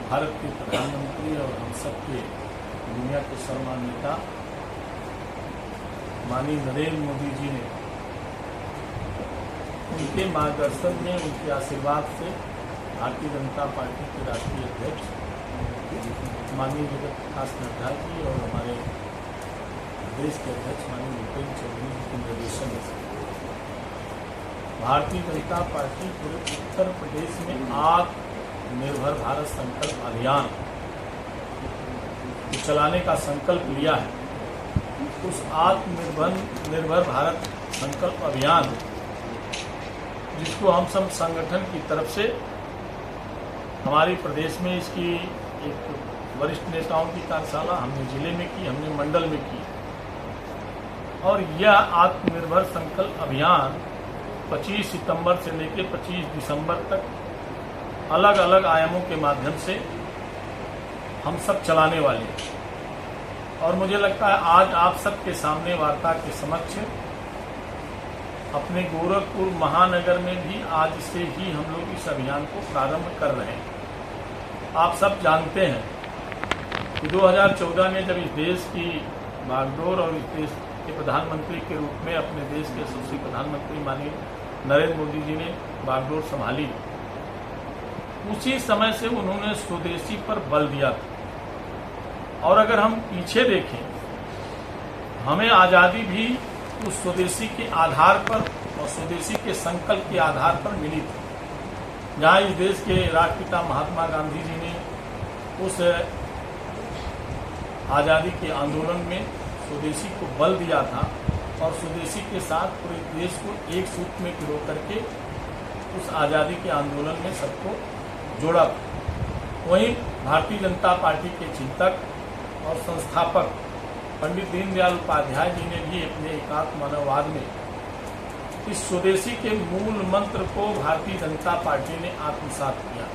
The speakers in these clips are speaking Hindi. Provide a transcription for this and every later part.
भारत के प्रधानमंत्री और हम सबके दुनिया के सर्वमान्य नेता माननीय नरेंद्र मोदी जी ने उनके मार्गदर्शन में, उनके आशीर्वाद से भारतीय जनता पार्टी के राष्ट्रीय अध्यक्ष माननीय जगत प्रकाश नड्डा जी और हमारे देश के अध्यक्ष माननीय भूपेंद्र चौधरी जी के निर्देशन से भारतीय जनता पार्टी पूरे उत्तर प्रदेश में आत्मनिर्भर भारत संकल्प अभियान चलाने का संकल्प लिया है। उस आत्मनिर्भर भारत संकल्प अभियान जिसको हम सब संगठन की तरफ से हमारे प्रदेश में इसकी एक वरिष्ठ नेताओं की कार्यशाला हमने जिले में की, हमने मंडल में की और यह आत्मनिर्भर संकल्प अभियान 25 सितंबर से लेकर 25 दिसंबर तक अलग अलग आयामों के माध्यम से हम सब चलाने वाले हैं। और मुझे लगता है आज आप सबके सामने वार्ता के समक्ष अपने गोरखपुर महानगर में भी आज से ही हम लोग इस अभियान को प्रारंभ कर रहे हैं। आप सब जानते हैं कि 2014 में जब इस देश की बागडोर और इस देश के प्रधानमंत्री के रूप में अपने देश के यशस्वी प्रधानमंत्री माननीय नरेंद्र मोदी जी ने बागडोर संभाली, उसी समय से उन्होंने स्वदेशी पर बल दिया था। और अगर हम पीछे देखें, हमें आज़ादी भी उस स्वदेशी के आधार पर और स्वदेशी के संकल्प के आधार पर मिली थी। जहाँ इस देश के राष्ट्रपिता महात्मा गांधी जी ने उस आज़ादी के आंदोलन में स्वदेशी को बल दिया था और स्वदेशी के साथ पूरे देश को एक सूत्र में पिरो करके उस आज़ादी के आंदोलन में सबको जोड़ा था। वहीं भारतीय जनता पार्टी के चिंतक और संस्थापक पंडित दीनदयाल उपाध्याय जी ने भी अपने एकात्म मानववाद में इस स्वदेशी के मूल मंत्र को भारतीय जनता पार्टी ने आत्मसात किया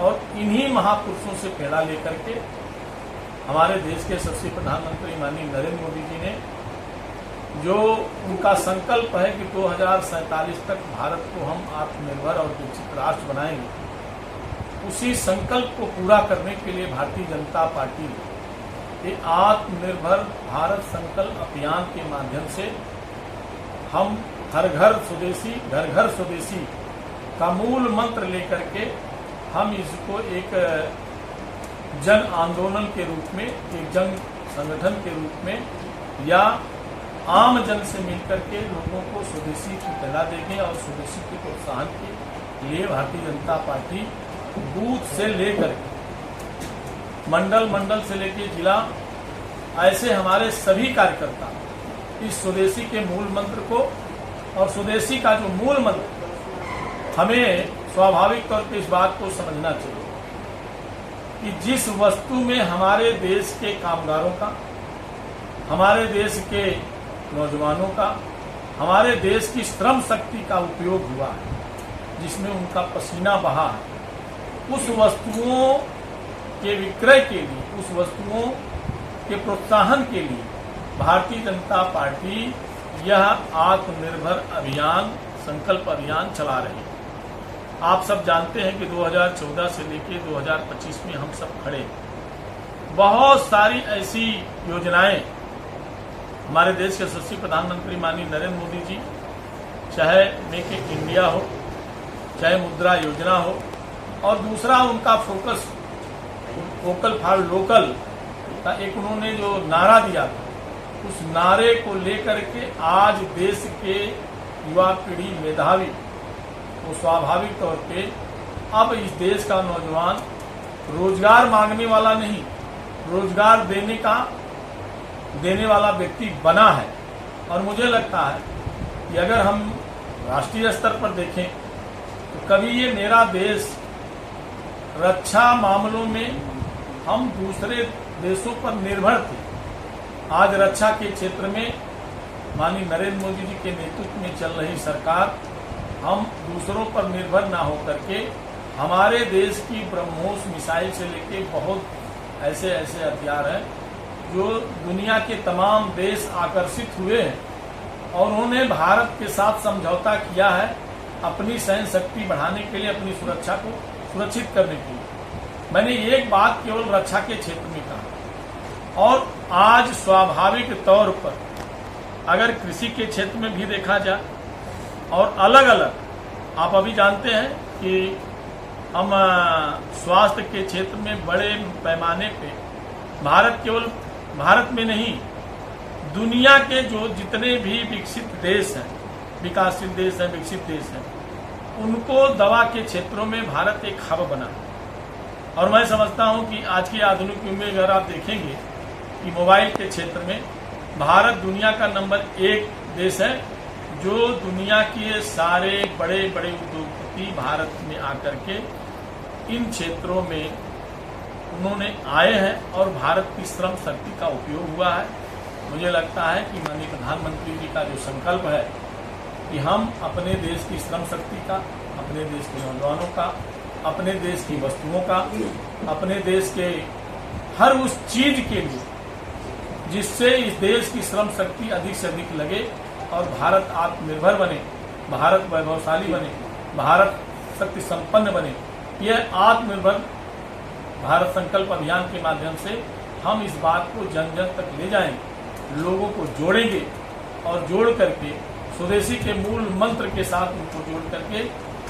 और इन्हीं महापुरुषों से प्रेरणा लेकर के हमारे देश के यशस्वी प्रधानमंत्री माननीय नरेंद्र मोदी जी ने जो उनका संकल्प है कि 2047 तक भारत को हम आत्मनिर्भर और विकसित राष्ट्र बनाएंगे, उसी संकल्प को पूरा करने के लिए भारतीय जनता पार्टी ने आत्मनिर्भर भारत संकल्प अभियान के माध्यम से हम हर घर स्वदेशी का मूल मंत्र लेकर के हम इसको एक जन आंदोलन के रूप में, एक जन संगठन के रूप में या आम जन से मिलकर के लोगों को स्वदेशी की प्रेरणा देंगे और स्वदेशी के प्रोत्साहन के लिए भारतीय जनता पार्टी बूथ से लेकर मंडल से लेकर जिला, ऐसे हमारे सभी कार्यकर्ता इस स्वदेशी के मूल मंत्र को और स्वदेशी का जो मूल मंत्र, हमें स्वाभाविक तौर पर इस बात को समझना चाहिए कि जिस वस्तु में हमारे देश के कामगारों का, हमारे देश के नौजवानों का, हमारे देश की श्रम शक्ति का उपयोग हुआ है, जिसमें उनका पसीना बहा है, उस वस्तुओं के विक्रय के लिए, उस वस्तुओं के प्रोत्साहन के लिए भारतीय जनता पार्टी यह आत्मनिर्भर अभियान, संकल्प अभियान चला रही है। आप सब जानते हैं कि 2014 से लेकर 2025 में हम सब खड़े, बहुत सारी ऐसी योजनाएं हमारे देश के यशस्वी प्रधानमंत्री माननीय नरेंद्र मोदी जी, चाहे मेक इन इंडिया हो, चाहे मुद्रा योजना हो, और दूसरा उनका फोकस वोकल फॉर लोकल का एक उन्होंने जो नारा दिया था, उस नारे को लेकर के आज देश के युवा पीढ़ी मेधावी वो स्वाभाविक तौर पे अब इस देश का नौजवान रोजगार मांगने वाला नहीं, रोजगार देने वाला व्यक्ति बना है। और मुझे लगता है कि अगर हम राष्ट्रीय स्तर पर देखें तो कभी ये मेरा देश रक्षा मामलों में हम दूसरे देशों पर निर्भर थे। आज रक्षा के क्षेत्र में माननीय नरेंद्र मोदी जी के नेतृत्व में चल रही सरकार, हम दूसरों पर निर्भर ना होकर के हमारे देश की ब्रह्मोस मिसाइल से लेके बहुत ऐसे हथियार हैं जो दुनिया के तमाम देश आकर्षित हुए हैं और उन्होंने भारत के साथ समझौता किया है अपनी सैन्य शक्ति बढ़ाने के लिए, अपनी सुरक्षा को सुरक्षित करने के लिए। मैंने एक बात केवल रक्षा के क्षेत्र में कहा, और आज स्वाभाविक तौर पर अगर कृषि के क्षेत्र में भी देखा जाए और अलग अलग, आप अभी जानते हैं कि हम स्वास्थ्य के क्षेत्र में बड़े पैमाने पे केवल भारत में नहीं, दुनिया के जो जितने भी विकसित देश हैं, विकासशील देश हैं, विकसित देश हैं, उनको दवा के क्षेत्रों में भारत एक हब बना। और मैं समझता हूं कि आज की आधुनिक युग में अगर आप देखेंगे कि मोबाइल के क्षेत्र में भारत दुनिया का नंबर 1 देश है, जो दुनिया के सारे बड़े बड़े उद्योगपति भारत में आकर के इन क्षेत्रों में उन्होंने आए हैं और भारत की श्रम शक्ति का उपयोग हुआ है। मुझे लगता है कि माननीय प्रधानमंत्री जी का जो संकल्प है कि हम अपने देश की श्रम शक्ति का, अपने देश के नौजवानों का, अपने देश की वस्तुओं का, अपने देश के हर उस चीज के लिए जिससे इस देश की श्रम शक्ति अधिक से अधिक लगे और भारत आत्मनिर्भर बने, भारत वैभवशाली बने, भारत शक्ति संपन्न बने। यह आत्मनिर्भर भारत संकल्प अभियान के माध्यम से हम इस बात को जन जन तक ले जाएंगे, लोगों को जोड़ेंगे और जोड़ करके स्वदेशी के मूल मंत्र के साथ उनको जोड़ करके,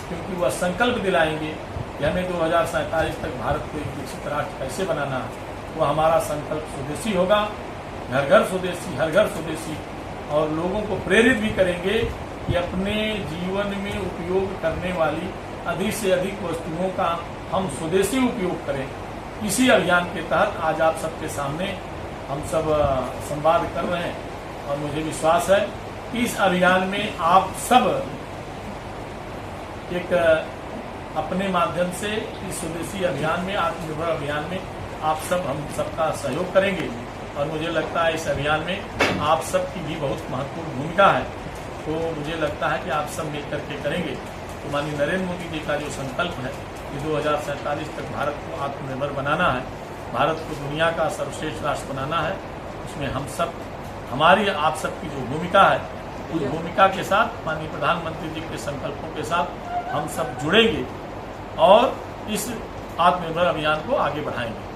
क्योंकि वह संकल्प दिलाएंगे कि हमें 2047 तक भारत को एक विकसित राष्ट्र कैसे बनाना है। वह हमारा संकल्प स्वदेशी होगा, घर घर स्वदेशी, हर घर स्वदेशी, और लोगों को प्रेरित भी करेंगे कि अपने जीवन में उपयोग करने वाली अधिक से अधिक वस्तुओं का हम स्वदेशी उपयोग करें। इसी अभियान के तहत आज आप सबके सामने हम सब संवाद कर रहे हैं और मुझे विश्वास है कि इस अभियान में आप सब एक अपने माध्यम से इस स्वदेशी अभियान में, आत्मनिर्भर अभियान में आप सब हम सबका सहयोग करेंगे। और मुझे लगता है इस अभियान में आप सबकी भी बहुत महत्वपूर्ण भूमिका है। तो मुझे लगता है कि आप सब मिल करके करेंगे तो माननीय नरेंद्र मोदी जी का जो संकल्प है कि 2047 तक भारत को आत्मनिर्भर बनाना है, भारत को दुनिया का सर्वश्रेष्ठ राष्ट्र बनाना है, उसमें हम सब, हमारी आप सबकी जो भूमिका है, उस भूमिका के साथ माननीय प्रधानमंत्री जी के संकल्पों के साथ हम सब जुड़ेंगे और इस आत्मनिर्भर अभियान को आगे बढ़ाएंगे।